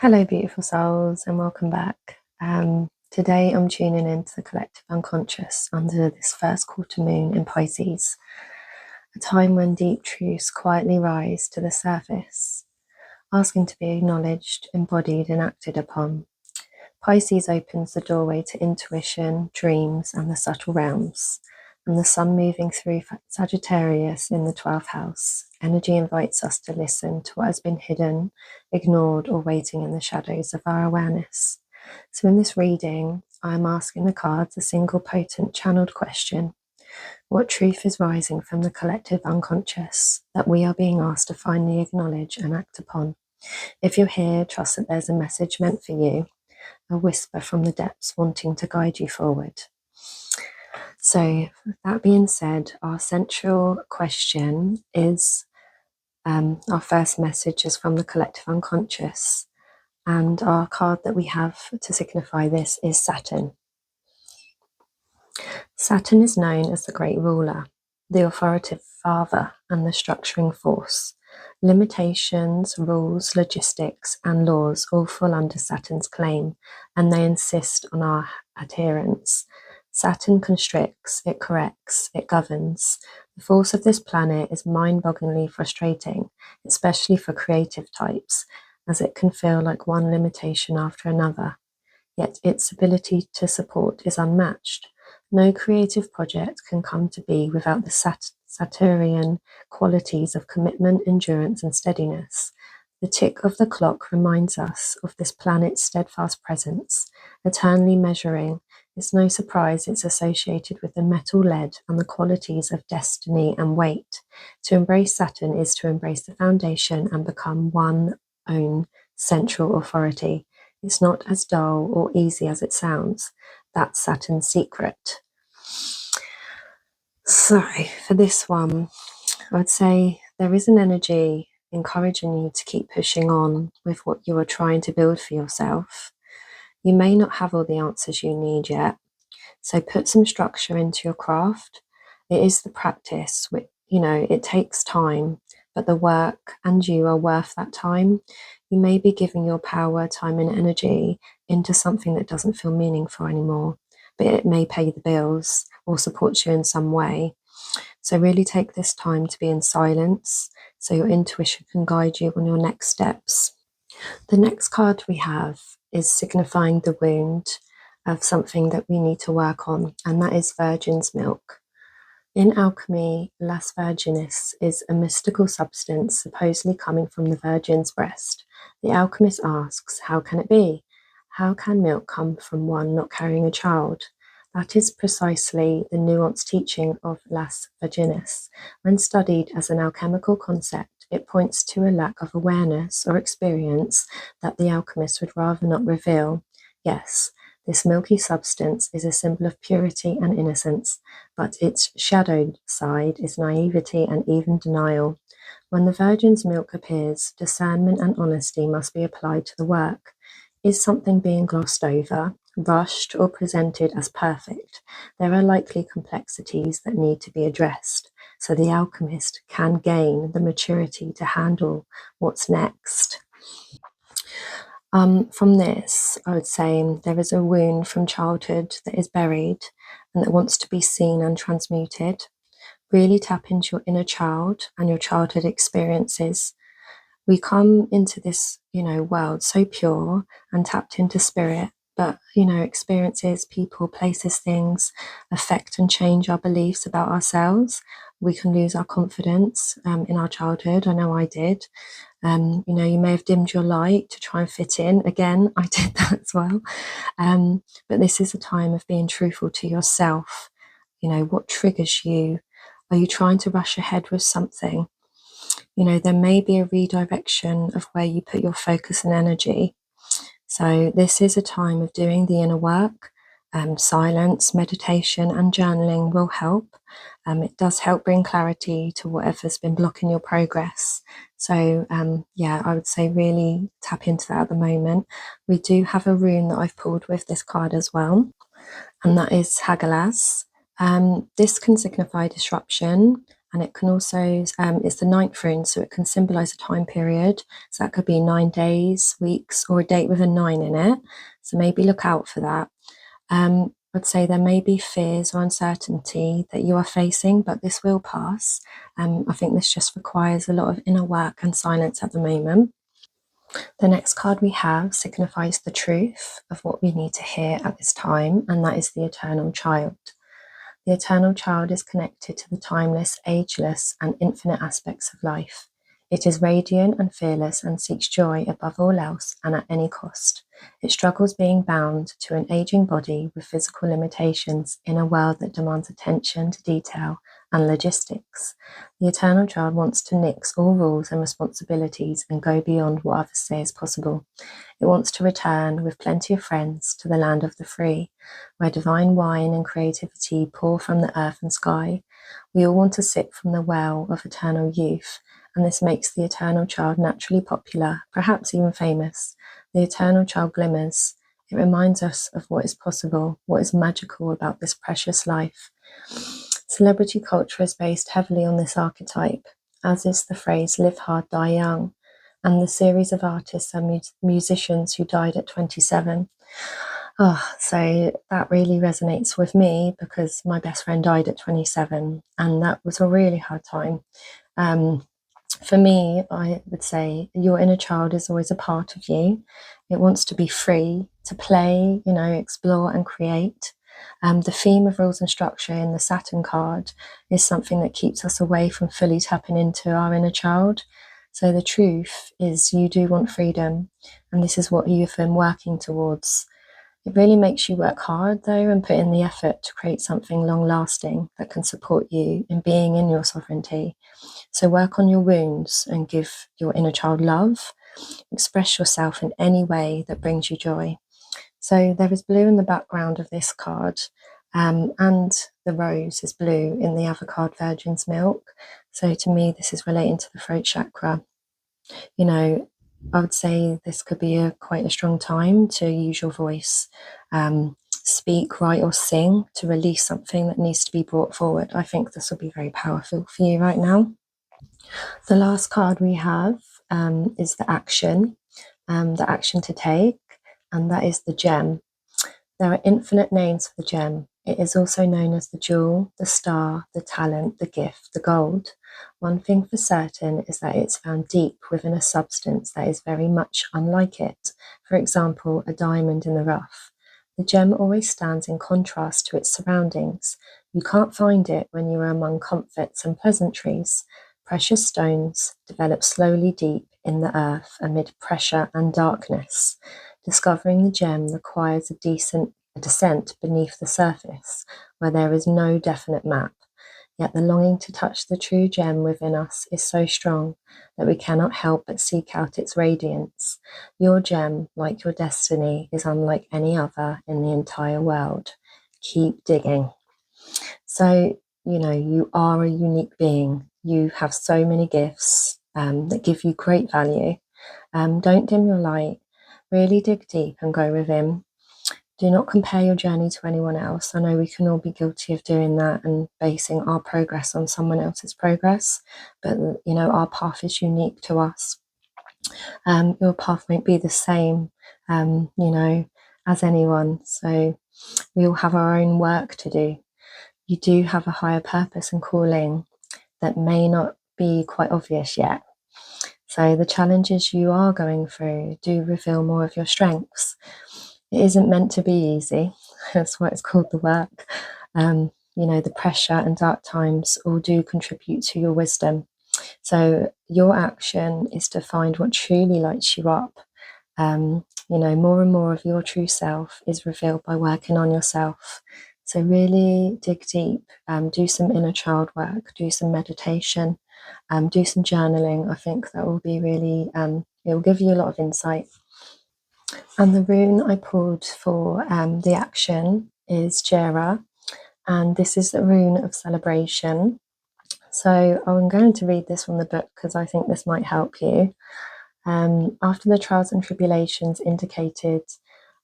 Hello, beautiful souls, and welcome back. Today I'm tuning into the collective unconscious under this first quarter moon in Pisces, a time when deep truths quietly rise to the surface, asking to be acknowledged, embodied, and acted upon. Pisces opens the doorway to intuition, dreams, and the subtle realms. And the sun moving through Sagittarius in the 12th house, energy invites us to listen to what has been hidden, ignored, or waiting in the shadows of our awareness. So in this reading, I'm asking the cards a single potent channeled question. What truth is rising from the collective unconscious that we are being asked to finally acknowledge and act upon? If you're here, trust that there's a message meant for you, a whisper from the depths wanting to guide you forward. So, that being said, our central question is our first message is from the collective unconscious, and our card that we have to signify this is Saturn. Saturn is known as the great ruler, the authoritative father, and the structuring force. Limitations, rules, logistics, and laws all fall under Saturn's claim, and they insist on our adherence. Saturn constricts, it corrects, it governs. The force of this planet is mind-bogglingly frustrating, especially for creative types, as it can feel like one limitation after another. Yet its ability to support is unmatched. No creative project can come to be without the Saturnian qualities of commitment, endurance, and steadiness. The tick of the clock reminds us of this planet's steadfast presence, eternally measuring. It's no surprise it's associated with the metal lead and the qualities of destiny and weight. To embrace Saturn is to embrace the foundation and become one own central authority. It's not as dull or easy as it sounds. That's Saturn's secret. So for this one, I'd say there is an energy encouraging you to keep pushing on with what you are trying to build for yourself. You may not have all the answers you need yet, so put some structure into your craft. It is the practice, which, it takes time, but the work and you are worth that time. You may be giving your power, time, and energy into something that doesn't feel meaningful anymore, but it may pay the bills or support you in some way. So really take this time to be in silence so your intuition can guide you on your next steps. The next card we have is signifying the wound of something that we need to work on, and that is virgin's milk. In alchemy, Las Virginis is a mystical substance supposedly coming from the virgin's breast. The alchemist asks, how can it be? How can milk come from one not carrying a child? That is precisely the nuanced teaching of Las Virginis. When studied as an alchemical concept, it points to a lack of awareness or experience that the alchemist would rather not reveal. Yes, this milky substance is a symbol of purity and innocence, but its shadowed side is naivety and even denial. When the virgin's milk appears, discernment and honesty must be applied to the work. Is something being glossed over, rushed, or presented as perfect? There are likely complexities that need to be addressed, so the alchemist can gain the maturity to handle what's next. From this, I would say there is a wound from childhood that is buried and that wants to be seen and transmuted. Really tap into your inner child and your childhood experiences. We come into this, world so pure and tapped into spirit, but, experiences, people, places, things affect and change our beliefs about ourselves. We can lose our confidence in our childhood. I know I did. You may have dimmed your light to try and fit in. Again, I did that as well. But this is a time of being truthful to yourself. What triggers you? Are you trying to rush ahead with something? There may be a redirection of where you put your focus and energy. So this is a time of doing the inner work. Silence, meditation, and journaling will help. It does help bring clarity to whatever's been blocking your progress. So I would say really tap into that at the moment. We do have a rune that I've pulled with this card as well, and that is Hagalaz. This can signify disruption and it can also, it's the ninth rune, so it can symbolize a time period. So that could be 9 days, weeks, or a date with a 9 in it. So maybe look out for that. I'd say there may be fears or uncertainty that you are facing, but this will pass. I think this just requires a lot of inner work and silence at the moment. The next card we have signifies the truth of what we need to hear at this time, and that is the Eternal Child. The Eternal Child is connected to the timeless, ageless, and infinite aspects of life. It is radiant and fearless and seeks joy above all else and at any cost. It struggles being bound to an aging body with physical limitations in a world that demands attention to detail and logistics. The Eternal Child wants to nix all rules and responsibilities and go beyond what others say is possible. It wants to return with plenty of friends to the land of the free, where divine wine and creativity pour from the earth and sky. We all want to sip from the well of eternal youth, and this makes the Eternal Child naturally popular, perhaps even famous. The Eternal Child glimmers. It reminds us of what is possible, what is magical about this precious life. Celebrity culture is based heavily on this archetype, as is the phrase live hard, die young, and the series of artists and musicians who died at 27. So that really resonates with me because my best friend died at 27, and that was a really hard time. For me, I would say your inner child is always a part of you. It wants to be free, to play, explore and create. The theme of rules and structure in the Saturn card is something that keeps us away from fully tapping into our inner child. So the truth is you do want freedom, and this is what you've been working towards. It really makes you work hard, though, and put in the effort to create something long-lasting that can support you in being in your sovereignty. So work on your wounds and give your inner child love. Express yourself in any way that brings you joy. So there is blue in the background of this card, and the rose is blue in the other card, Virgin's Milk. So to me, this is relating to the throat chakra. I would say this could be quite a strong time to use your voice, speak, write, or sing to release something that needs to be brought forward. I think this will be very powerful for you right now. The last card we have is the action to take, and that is the gem. There are infinite names for the gem. It is also known as the jewel, the star, the talent, the gift, the gold. One thing for certain is that it's found deep within a substance that is very much unlike it. For example, a diamond in the rough. The gem always stands in contrast to its surroundings. You can't find it when you are among comforts and pleasantries. Precious stones develop slowly deep in the earth amid pressure and darkness. Discovering the gem requires a descent beneath the surface, where there is no definite map. Yet the longing to touch the true gem within us is so strong that we cannot help but seek out its radiance. Your gem, like your destiny, is unlike any other in the entire world. Keep digging. So, you are a unique being. You have so many gifts that give you great value. Don't dim your light. Really dig deep and go within. Do not compare your journey to anyone else. I know we can all be guilty of doing that and basing our progress on someone else's progress, but our path is unique to us. Your path won't be the same, as anyone. So we all have our own work to do. You do have a higher purpose and calling that may not be quite obvious yet. So the challenges you are going through do reveal more of your strengths. It isn't meant to be easy. That's why it's called the work. The pressure and dark times all do contribute to your wisdom. So your action is to find what truly lights you up. More and more of your true self is revealed by working on yourself. So really dig deep, do some inner child work, do some meditation, do some journaling. I think that will be really, it will give you a lot of insight. And the rune I pulled for the action is Jera, and this is the rune of celebration. So I'm going to read this from the book because I think this might help you. After the trials and tribulations indicated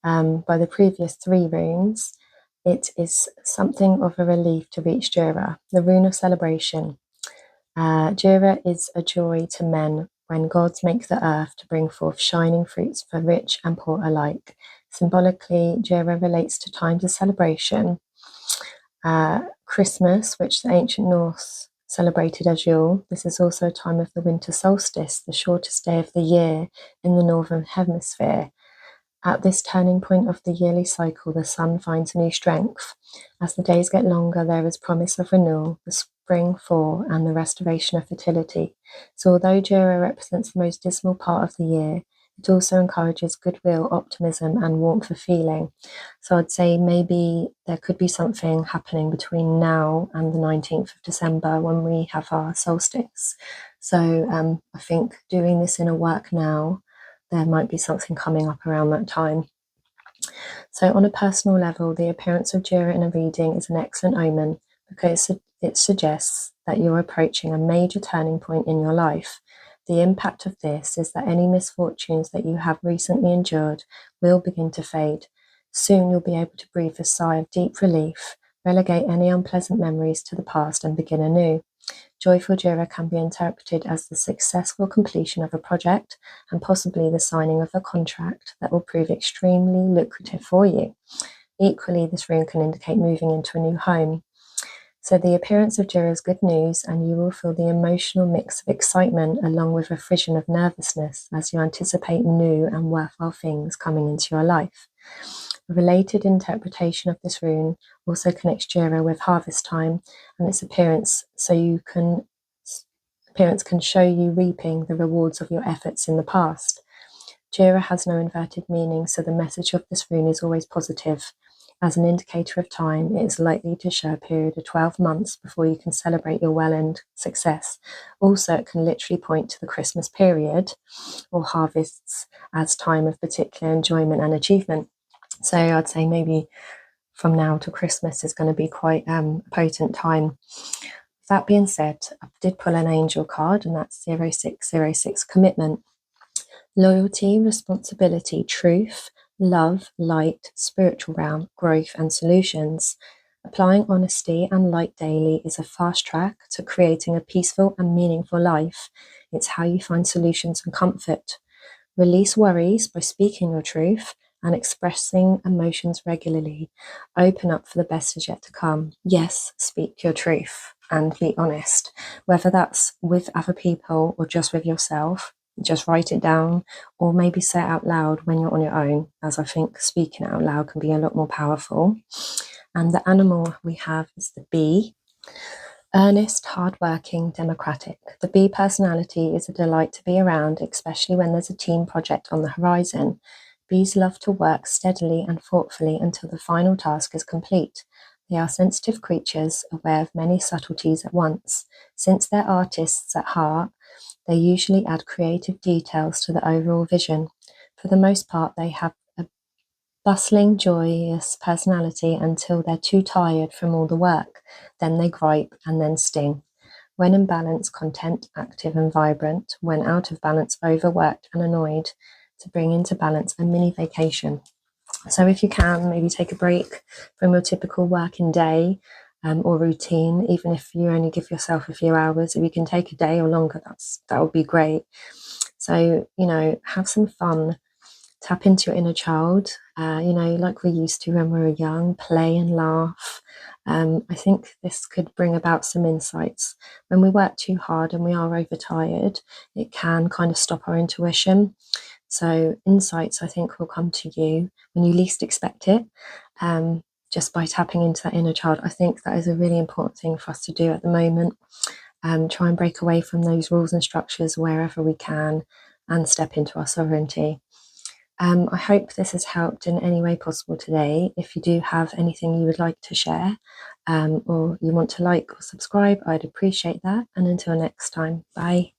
by the previous 3 runes, it is something of a relief to reach Jera, the rune of celebration. Jira is a joy to men when gods make the earth to bring forth shining fruits for rich and poor alike. Symbolically, Jira relates to times of celebration. Christmas, which the ancient Norse celebrated as Yule. This is also a time of the winter solstice, the shortest day of the year in the northern hemisphere. At this turning point of the yearly cycle, the sun finds new strength. As the days get longer, there is promise of renewal, the spring thaw, and the restoration of fertility. So, although Jura represents the most dismal part of the year, it also encourages goodwill, optimism, and warmth of feeling. So, I'd say maybe there could be something happening between now and the 19th of December when we have our solstice. So, I think doing this in a work now, there might be something coming up around that time. So, on a personal level, the appearance of Jira in a reading is an excellent omen because it suggests that you're approaching a major turning point in your life. The impact of this is that any misfortunes that you have recently endured will begin to fade. Soon you'll be able to breathe a sigh of deep relief, relegate any unpleasant memories to the past, and begin anew. Joyful Jira can be interpreted as the successful completion of a project and possibly the signing of a contract that will prove extremely lucrative for you. Equally, this rune can indicate moving into a new home. So the appearance of Jira is good news, and you will feel the emotional mix of excitement along with a frisson of nervousness as you anticipate new and worthwhile things coming into your life. A related interpretation of this rune also connects Jira with harvest time and its appearance, appearance can show you reaping the rewards of your efforts in the past. Jira has no inverted meaning, so the message of this rune is always positive. As an indicator of time, it is likely to show a period of 12 months before you can celebrate your well-earned success. Also, it can literally point to the Christmas period or harvests as time of particular enjoyment and achievement. So I'd say maybe from now to Christmas is going to be quite a potent time. That being said, I did pull an angel card, and that's 0606 commitment. Loyalty, responsibility, truth, love, light, spiritual realm, growth, and solutions. Applying honesty and light daily is a fast track to creating a peaceful and meaningful life. It's how you find solutions and comfort. Release worries by speaking your truth and expressing emotions regularly. Open up for the best is yet to come. Yes, speak your truth and be honest, whether that's with other people or just with yourself. Just write it down or maybe say it out loud when you're on your own, as I think speaking out loud can be a lot more powerful. And the animal we have is the bee. Earnest, hardworking, democratic. The bee personality is a delight to be around, especially when there's a team project on the horizon. Bees love to work steadily and thoughtfully until the final task is complete. They are sensitive creatures, aware of many subtleties at once. Since they're artists at heart, they usually add creative details to the overall vision. For the most part, they have a bustling, joyous personality until they're too tired from all the work. Then they gripe and then sting. When in balance, content, active and vibrant. When out of balance, overworked and annoyed. To bring into balance a mini vacation. So if you can, maybe take a break from your typical working day or routine, even if you only give yourself a few hours. If you can take a day or longer, that would be great. So, have some fun. Tap into your inner child, like we used to when we were young, play and laugh. I think this could bring about some insights. When we work too hard and we are overtired, it can kind of stop our intuition. So insights, I think, will come to you when you least expect it, just by tapping into that inner child. I think that is a really important thing for us to do at the moment. Try and break away from those rules and structures wherever we can and step into our sovereignty. I hope this has helped in any way possible today. If you do have anything you would like to share or you want to like or subscribe, I'd appreciate that. And until next time, bye.